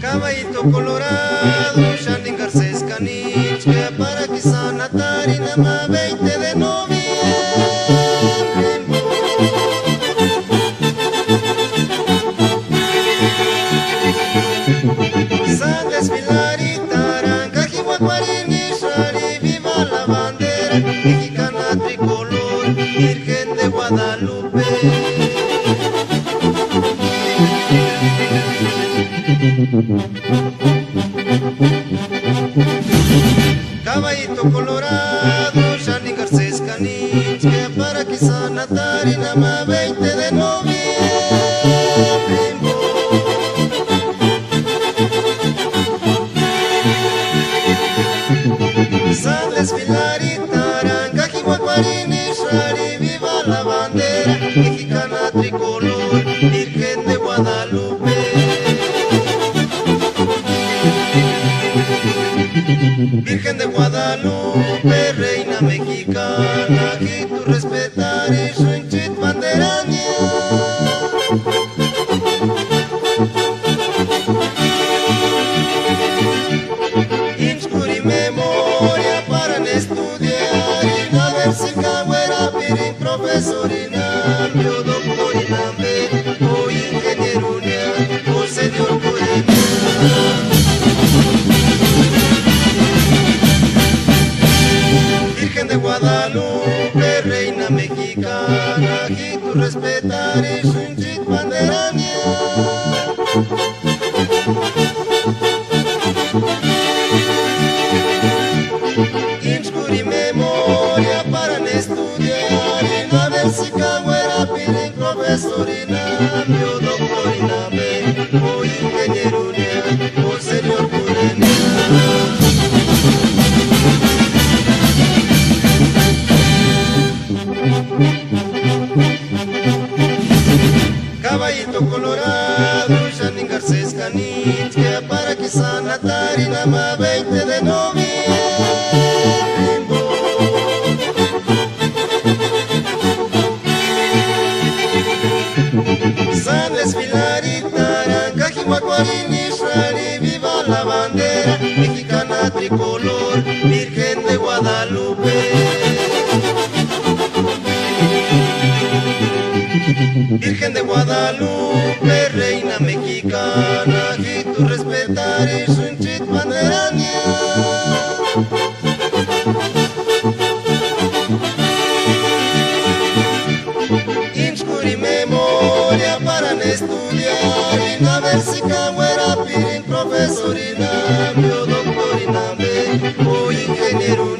Caballito colorado, Shani Garcés Caniche, para que sanatari nama 20 de noviembre. San desfilar y taranca, jihuacuarini, shari, viva la bandera mexicana tricolor, Virgen de Guadalupe. Caballito colorado, Shani Garcés Caniche, para que sanatari nama 20 de noviembre. San desfilar y taranca, jihuacuarini, shari, viva la bandera mexicana tricolor, Virgen de Guadalupe. Virgen de Guadalupe, reina mexicana, que tú respetar y shunchit banderaña. Inchcuri memoria para estudiar y no ver si cahuera pirin profesorina, yo doctorina, o ingenierunia, o señor Corina. Virgen de Guadalupe, reina mexicana, que tú respetar y shunchit banderaña. Inchcuri memoria para estudiar y no ver si cahuera pirin profesorina, yo doctorina, o ingenierunia, o señor Corina. Caballito colorado, Shani Garcés Caniche, para que sanatari nama 20 de noviembre. San desfilar y taranca, jihuacuarini, shari, viva la bandera mexicana tricolor, Virgen de Guadalupe. Virgen de Guadalupe, reina mexicana, que tú respetar y shunchit banderaña. Inchcuri memoria para estudiar y no ver si cahuera pirin profesorina, yo doctorina, o ingeniero.